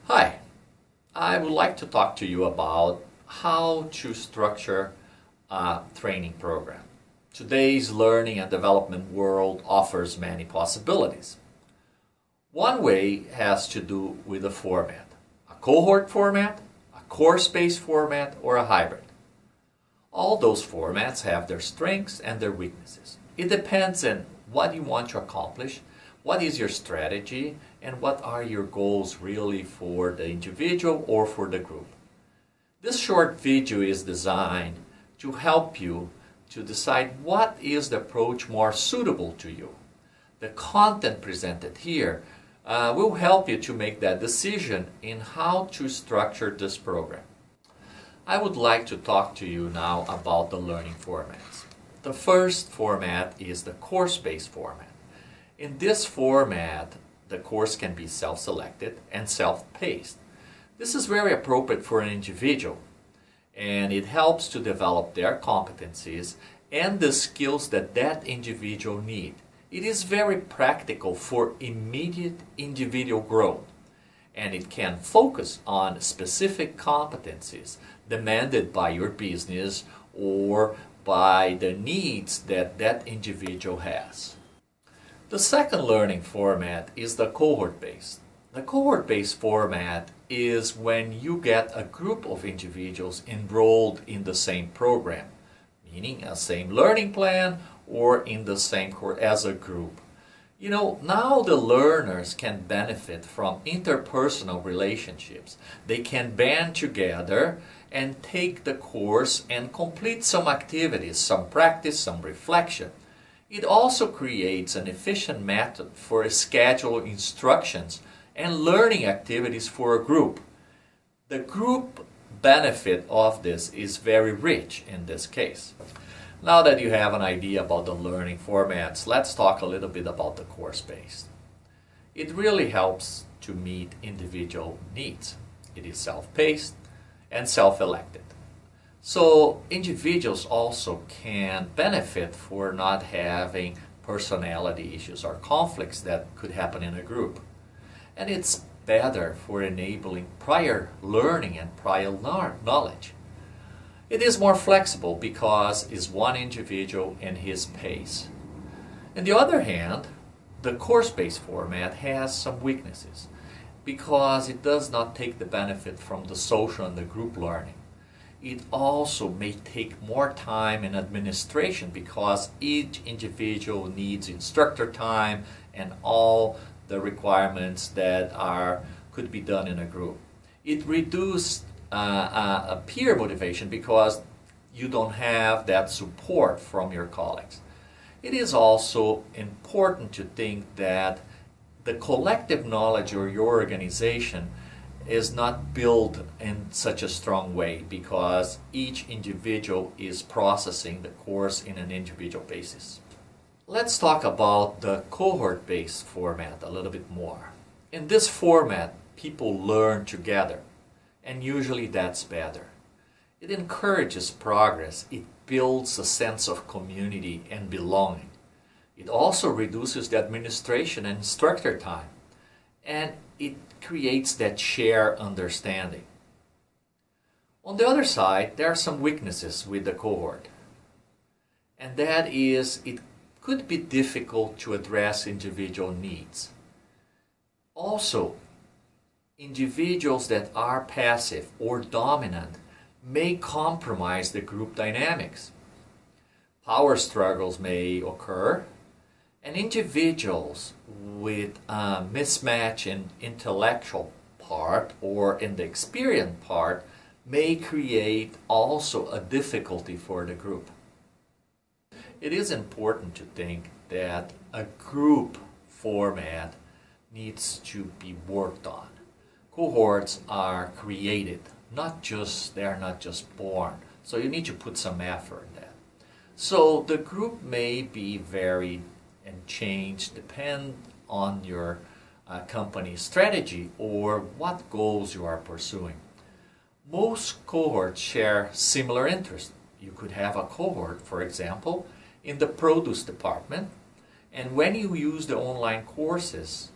Hi, I would like to talk to you about how to structure a training program. Today's learning and development world offers many possibilities. One way has to do with the format, a cohort format, a course-based format, or a hybrid. All those formats have their strengths and their weaknesses. It depends on what you want to accomplish, what is your strategy, and what are your goals really for the individual or for the group. This short video is designed to help you to decide what is the approach more suitable to you. The content presented here will help you to make that decision in how to structure this program. I would like to talk to you now about the learning formats. The first format is the course-based format. In this format, the course can be self-selected and self-paced. This is very appropriate for an individual, and it helps to develop their competencies and the skills that that individual needs. It is very practical for immediate individual growth, and it can focus on specific competencies demanded by your business or by the needs that that individual has. The second learning format is the cohort-based. The cohort-based format is when you get a group of individuals enrolled in the same program, meaning a same learning plan or in the same course as a group. You know, now the learners can benefit from interpersonal relationships. They can band together and take the course and complete some activities, some practice, some reflection. It also creates an efficient method for scheduling instructions and learning activities for a group. The group benefit of this is very rich in this case. Now that you have an idea about the learning formats, let's talk a little bit about the course-based. It really helps to meet individual needs. It is self-paced and self-elected. So individuals also can benefit for not having personality issues or conflicts that could happen in a group. And it's better for enabling prior learning and prior knowledge. It is more flexible because it's one individual and his pace. On the other hand, the course-based format has some weaknesses because it does not take the benefit from the social and the group learning. It also may take more time in administration because each individual needs instructor time and all the requirements that could be done in a group. It reduces a peer motivation because you don't have that support from your colleagues. It is also important to think that the collective knowledge of your organization is not built in such a strong way because each individual is processing the course in an individual basis. Let's talk about the cohort-based format a little bit more. In this format, people learn together, and usually that's better. It encourages progress. It builds a sense of community and belonging. It also reduces the administration and instructor time, and it creates that shared understanding. On the other side, there are some weaknesses with the cohort, and that is it could be difficult to address individual needs. Also, individuals that are passive or dominant may compromise the group dynamics. Power struggles may occur, and individuals with a mismatch in intellectual part or in the experience part may create also a difficulty for the group. It is important to think that a group format needs to be worked on. Cohorts are created, they are not just born. So you need to put some effort in that. So the group may be varied and change depend on your company strategy or what goals you are pursuing. Most cohorts share similar interests. You could have a cohort, for example, in the produce department, and when you use the online courses,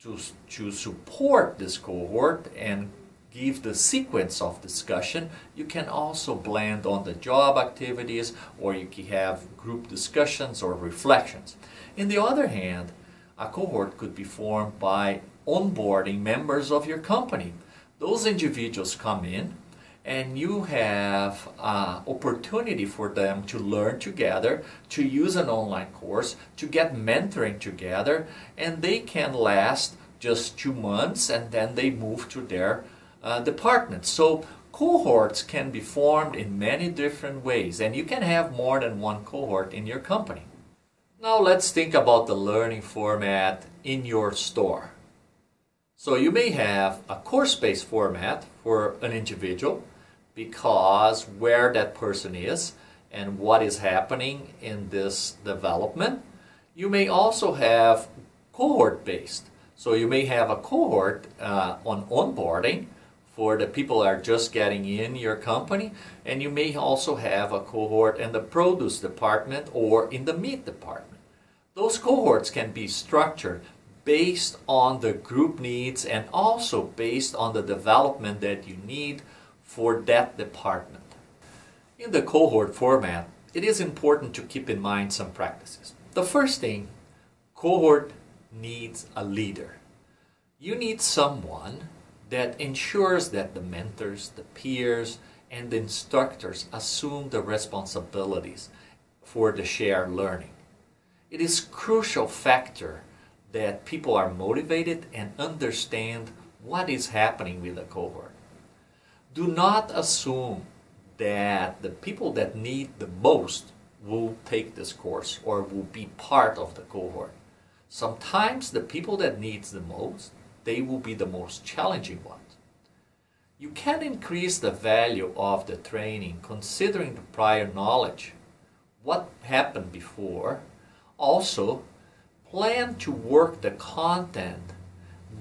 to support this cohort and give the sequence of discussion, you can also blend on the job activities, or you can have group discussions or reflections. On the other hand, a cohort could be formed by onboarding members of your company. Those individuals come in and you have opportunity for them to learn together, to use an online course, to get mentoring together, and they can last just 2 months and then they move to their department. So cohorts can be formed in many different ways, and you can have more than one cohort in your company. Now let's think about the learning format in your store. So you may have a course-based format for an individual because where that person is and what is happening in this development. You may also have cohort-based. So you may have a cohort on onboarding for the people that are just getting in your company, and you may also have a cohort in the produce department or in the meat department. Those cohorts can be structured based on the group needs and also based on the development that you need for that department. In the cohort format, it is important to keep in mind some practices. The first thing, cohort needs a leader. You need someone that ensures that the mentors, the peers, and the instructors assume the responsibilities for the shared learning. It is a crucial factor that people are motivated and understand what is happening with the cohort. Do not assume that the people that need the most will take this course or will be part of the cohort. Sometimes the people that need the most, they will be the most challenging ones. You can increase the value of the training considering the prior knowledge, what happened before. Also, plan to work the content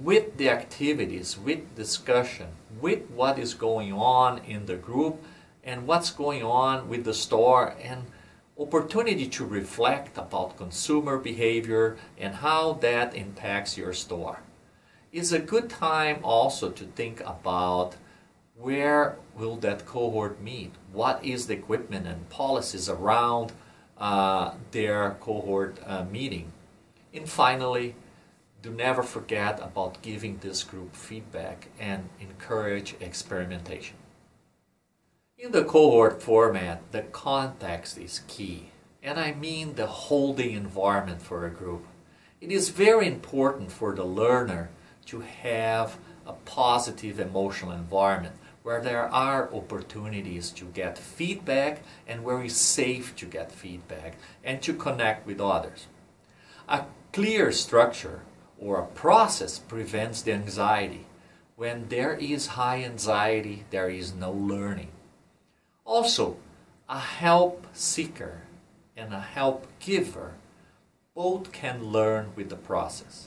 with the activities, with discussion, with what is going on in the group and what's going on with the store, and opportunity to reflect about consumer behavior and how that impacts your store. It's a good time also to think about where will that cohort meet, what is the equipment and policies around their cohort meeting. And finally, do never forget about giving this group feedback and encourage experimentation. In the cohort format, the context is key, and I mean the holding environment for a group. It is very important for the learner to have a positive emotional environment where there are opportunities to get feedback and where it's safe to get feedback and to connect with others. A clear structure or a process prevents the anxiety. When there is high anxiety, there is no learning. Also, a help seeker and a help giver both can learn with the process.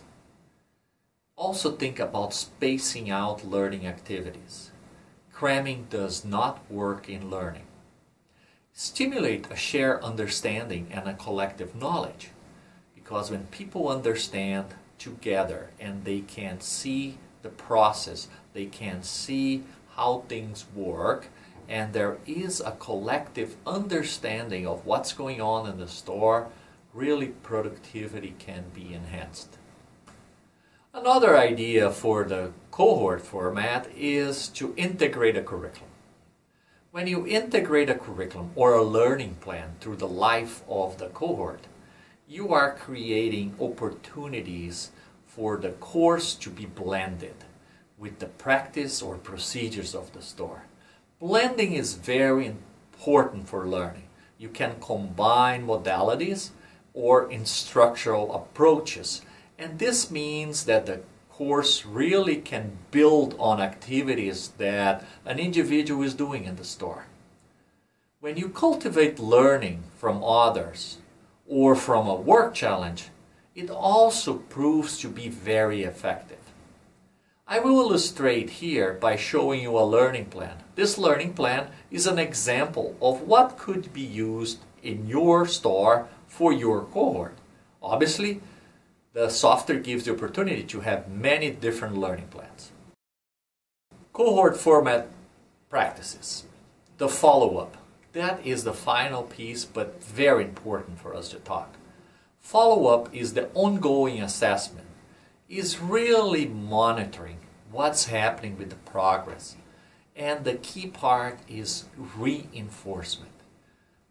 Also think about spacing out learning activities. Cramming does not work in learning. Stimulate a shared understanding and a collective knowledge, because when people understand together and they can see the process, they can see how things work, and there is a collective understanding of what's going on in the store, really productivity can be enhanced. Another idea for the cohort format is to integrate a curriculum. When you integrate a curriculum or a learning plan through the life of the cohort, you are creating opportunities for the course to be blended with the practice or procedures of the store. Blending is very important for learning. You can combine modalities or instructional approaches, and this means that the course really can build on activities that an individual is doing in the store. When you cultivate learning from others or from a work challenge, it also proves to be very effective. I will illustrate here by showing you a learning plan. This learning plan is an example of what could be used in your store for your cohort. Obviously, the software gives the opportunity to have many different learning plans. Cohort format practices. The follow-up. That is the final piece, but very important for us to talk. Follow-up is the ongoing assessment. Is really monitoring what's happening with the progress. And the key part is reinforcement.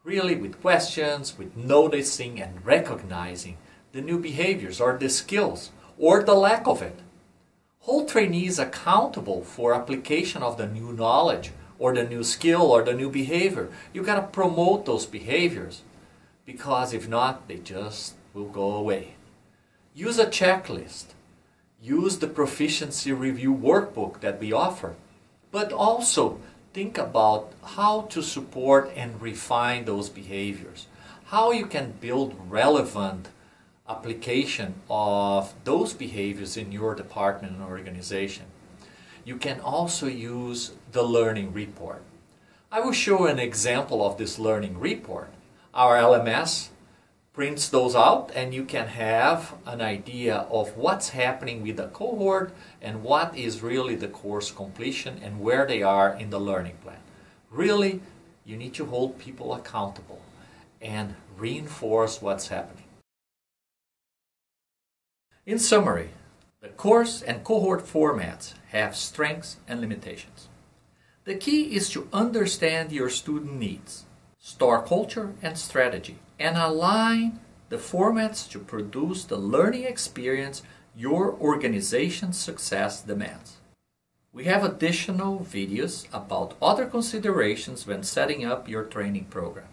Really with questions, with noticing and recognizing the new behaviors or the skills or the lack of it. Hold trainees accountable for application of the new knowledge or the new skill or the new behavior. You got to promote those behaviors, because if not, they just will go away. Use a checklist. Use the proficiency review workbook that we offer. But also think about how to support and refine those behaviors. How you can build relevant application of those behaviors in your department and organization. You can also use the learning report. I will show an example of this learning report. Our LMS prints those out, and you can have an idea of what's happening with the cohort and what is really the course completion and where they are in the learning plan. Really, you need to hold people accountable and reinforce what's happening. In summary, the course and cohort formats have strengths and limitations. The key is to understand your student needs, store culture and strategy, and align the formats to produce the learning experience your organization's success demands. We have additional videos about other considerations when setting up your training program.